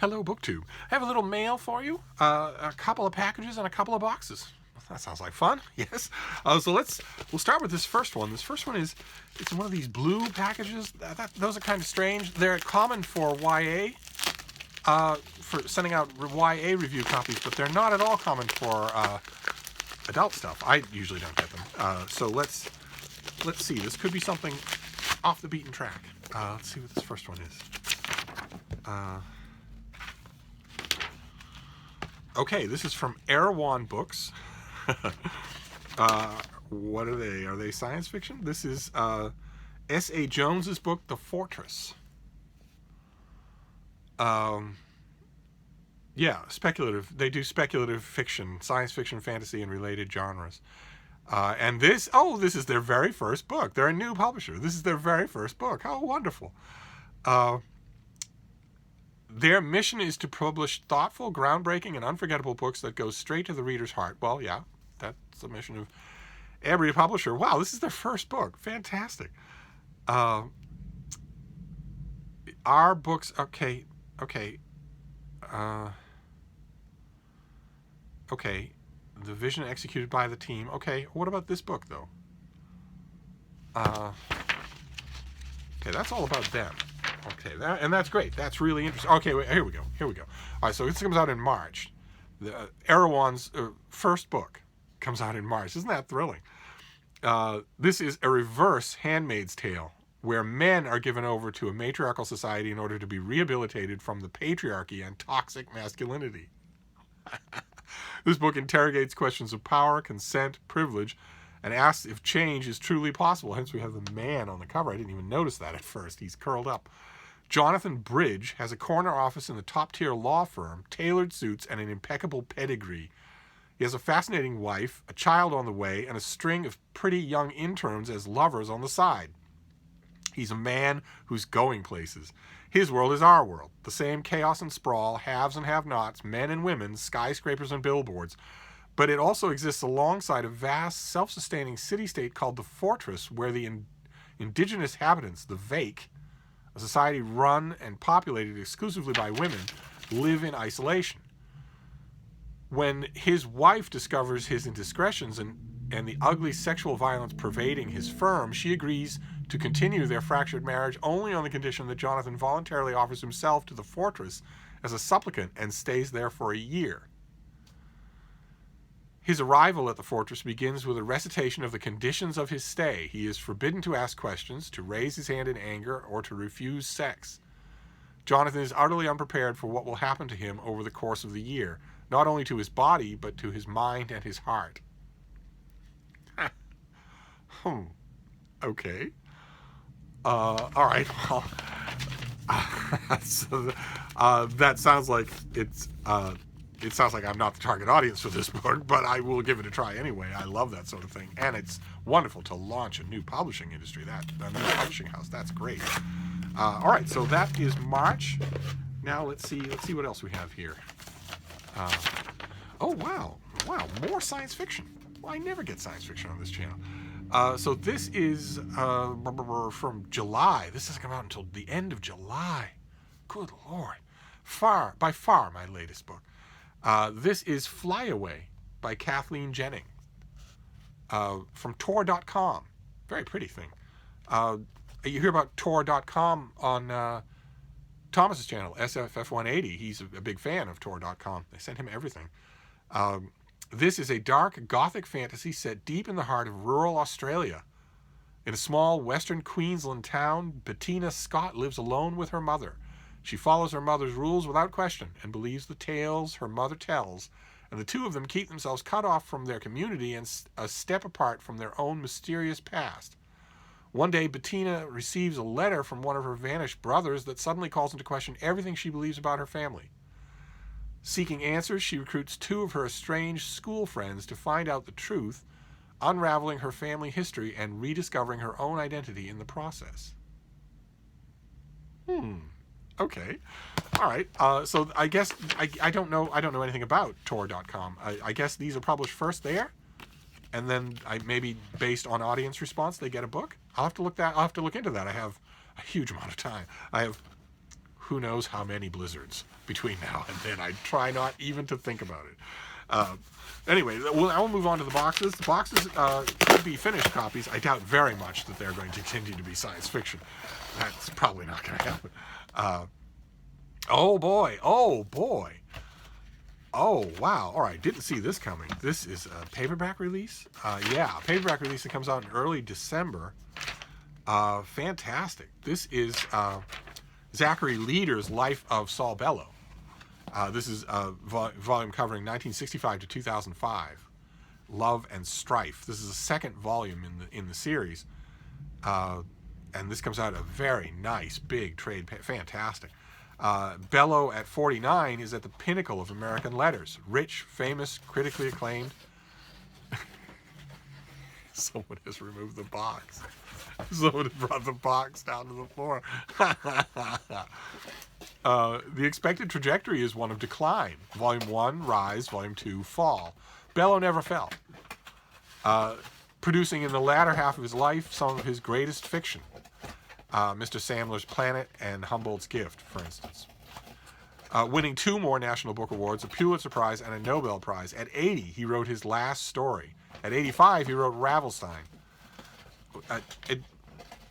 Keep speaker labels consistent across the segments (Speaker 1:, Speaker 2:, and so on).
Speaker 1: Hello, BookTube. I have a little mail for you. A couple of packages and a couple of boxes. That sounds like fun. Yes. So we'll start with this first one. This first one it's one of these blue packages. Those are kind of strange. They're common for YA, for sending out YA review copies, but they're not at all common for adult stuff. I usually don't get them. So let's see. This could be something off the beaten track. Let's see what this first one is. Okay, this is from Erewhon Books. What are they? Are they science fiction? This is S.A. Jones's book, The Fortress. Yeah, speculative. They do speculative fiction, science fiction, fantasy, and related genres. And this is their very first book. They're a new publisher. This is their very first book. How wonderful. Their mission is to publish thoughtful, groundbreaking, and unforgettable books that go straight to the reader's heart. Well, yeah, that's the mission of every publisher. Wow, this is their first book. Fantastic. Our books, okay. The vision executed by the team. Okay, what about this book, though? Okay, that's all about them. Okay, and that's great. That's really interesting. Okay, wait, here we go. All right, so this comes out in March. Erewhon's first book comes out in March. Isn't that thrilling? This is a reverse Handmaid's Tale, where men are given over to a matriarchal society in order to be rehabilitated from the patriarchy and toxic masculinity. This book interrogates questions of power, consent, privilege, and asks if change is truly possible. Hence, we have the man on the cover. I didn't even notice that at first. He's curled up. Jonathan Bridge has a corner office in the top-tier law firm, tailored suits, and an impeccable pedigree. He has a fascinating wife, a child on the way, and a string of pretty young interns as lovers on the side. He's a man who's going places. His world is our world. The same chaos and sprawl, haves and have-nots, men and women, skyscrapers and billboards. But it also exists alongside a vast, self-sustaining city-state called the Fortress, where the indigenous inhabitants, the Vake, a society run and populated exclusively by women, live in isolation. When his wife discovers his indiscretions and the ugly sexual violence pervading his firm, she agrees to continue their fractured marriage only on the condition that Jonathan voluntarily offers himself to the Fortress as a supplicant and stays there for a year. His arrival at the Fortress begins with a recitation of the conditions of his stay. He is forbidden to ask questions, to raise his hand in anger, or to refuse sex. Jonathan is utterly unprepared for what will happen to him over the course of the year, not only to his body, but to his mind and his heart. Okay. All right, well, so, that sounds like it sounds like I'm not the target audience for this book, but I will give it a try anyway. I love that sort of thing, and it's wonderful to launch a new publishing industry, a new publishing house. That's great. All right, so that is March. Now let's see what else we have here. Oh wow, more science fiction. Well, I never get science fiction on this channel. So this is from July. This doesn't come out until the end of July. Good Lord. By far my latest book. This is Fly Away by Kathleen Jennings from Tor.com. Very pretty thing. You hear about Tor.com on Thomas's channel, SFF180. He's a big fan of Tor.com. They sent him everything. This is a dark gothic fantasy set deep in the heart of rural Australia. In a small western Queensland town, Bettina Scott lives alone with her mother. She follows her mother's rules without question and believes the tales her mother tells, and the two of them keep themselves cut off from their community and a step apart from their own mysterious past. One day, Bettina receives a letter from one of her vanished brothers that suddenly calls into question everything she believes about her family. Seeking answers, she recruits two of her estranged school friends to find out the truth, unraveling her family history and rediscovering her own identity in the process. Okay. All right. So I guess I don't know anything about Tor.com. I guess these are published first there, and then maybe based on audience response they get a book. I'll have to look into that. I have a huge amount of time. I have who knows how many blizzards between now and then. I try not even to think about it. Anyway, I will move on to the boxes. The boxes could be finished copies. I doubt very much that they're going to continue to be science fiction. That's probably not going to happen. Oh boy, oh boy. Oh, wow. All right, didn't see this coming. This is a paperback release? Yeah, a paperback release that comes out in early December. Fantastic. This is Zachary Leader's Life of Saul Bellow. This is a volume covering 1965 to 2005. Love and Strife. This is the second volume in the series. And this comes out a very nice, big trade. Fantastic. Bellow at 49 is at the pinnacle of American letters. Rich, famous, critically acclaimed. Someone has removed the box. Someone has brought the box down to the floor. The expected trajectory is one of decline. Volume 1, rise. Volume 2, fall. Bellow never fell. Producing in the latter half of his life some of his greatest fiction. Mr. Sandler's Planet and Humboldt's Gift, for instance. Winning 2 more National Book Awards, a Pulitzer Prize, and a Nobel Prize. At 80, he wrote his last story. At 85, he wrote Ravelstein. A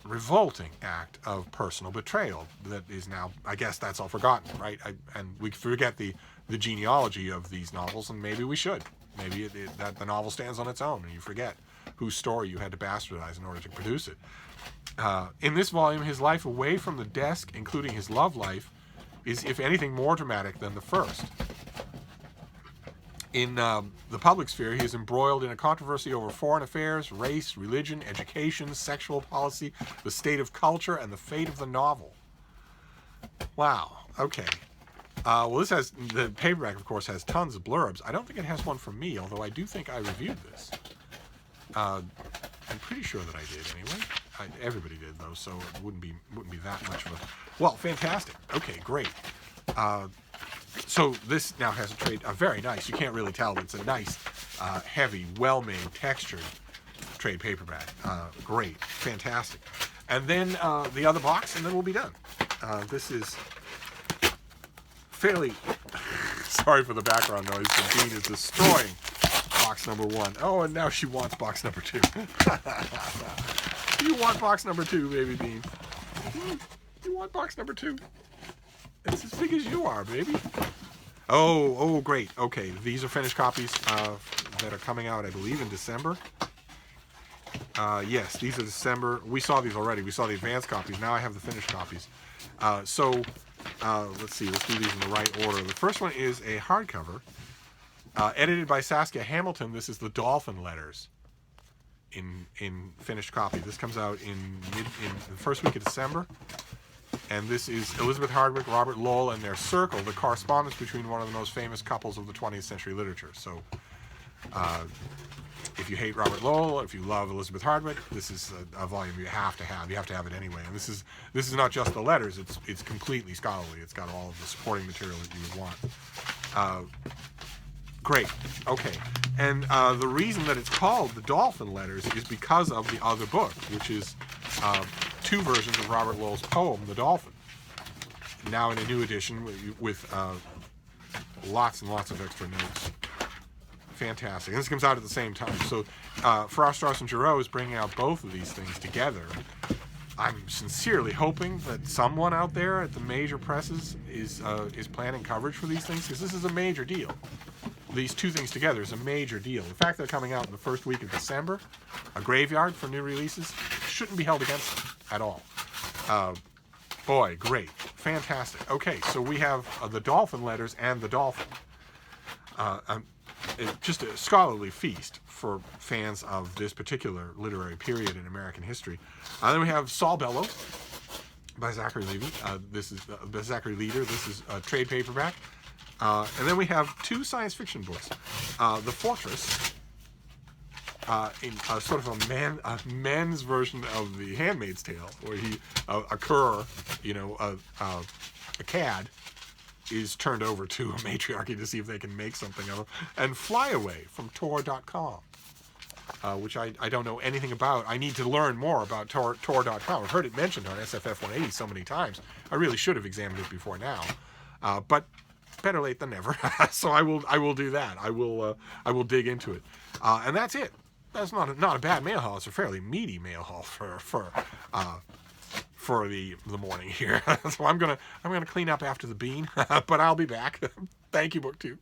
Speaker 1: revolting act of personal betrayal that is now, I guess that's all forgotten, right? And we forget the genealogy of these novels, and maybe we should. Maybe that the novel stands on its own, and you forget whose story you had to bastardize in order to produce it. In this volume, his life away from the desk, including his love life, is, if anything, more dramatic than the first. In the public sphere, he is embroiled in a controversy over foreign affairs, race, religion, education, sexual policy, the state of culture, and the fate of the novel. Wow. Okay. Well, this has, the paperback, of course, has tons of blurbs. I don't think it has one from me, although I do think I reviewed this. I'm pretty sure that I did, anyway. Everybody did, though, so it wouldn't be that much of a... Well, fantastic. Okay, great. So this now has a very nice, you can't really tell, but it's a nice, heavy, well-made, textured trade paperback. Great. Fantastic. And then the other box, and then we'll be done. This is fairly... Sorry for the background noise. The Bean is destroying box number 1. Oh, and now she wants box number 2. You want box number 2, baby Bean. You want box number 2. It's as big as you are, baby. Oh, great. Okay, these are finished copies that are coming out, I believe, in December. Yes, these are December. We saw these already. We saw the advanced copies. Now I have the finished copies. Let's see. Let's do these in the right order. The first one is a hardcover, edited by Saskia Hamilton. This is the Dolphin Letters in finished copy. This comes out in the first week of December. And this is Elizabeth Hardwick, Robert Lowell, and their circle, the correspondence between one of the most famous couples of the 20th century literature. So, if you hate Robert Lowell, if you love Elizabeth Hardwick, this is a volume you have to have. You have to have it anyway. And this is not just the letters. It's completely scholarly. It's got all of the supporting material that you would want. Great. Okay. And the reason that it's called the Dolphin Letters is because of the other book, which is 2 versions of Robert Lowell's poem, The Dolphin. Now in a new edition with lots and lots of extra notes. Fantastic. And this comes out at the same time. So Frost, Strauss, and Giroux is bringing out both of these things together. I'm sincerely hoping that someone out there at the major presses is planning coverage for these things, because this is a major deal. These 2 things together is a major deal. The fact they're coming out in the first week of December, a graveyard for new releases, shouldn't be held against them at all. Boy, great. Fantastic. Okay, so we have the Dolphin Letters and the Dolphin. Just a scholarly feast for fans of this particular literary period in American history. Then we have Saul Bellow by Zachary Leader. This is Zachary Leader. This is a trade paperback. And then we have 2 science fiction books. The Fortress, in a sort of a men's version of The Handmaid's Tale, where a cur, a cad, is turned over to a matriarchy to see if they can make something of him. And Fly Away from Tor.com. which I don't know anything about. I need to learn more about Tor.com. I've heard it mentioned on SFF 180 so many times. I really should have examined it before now, but better late than never. So I will do that. I will dig into it, and that's it. That's not a bad mail haul. It's a fairly meaty mail haul for the morning here. So I'm gonna clean up after the bean, but I'll be back. Thank you, BookTube.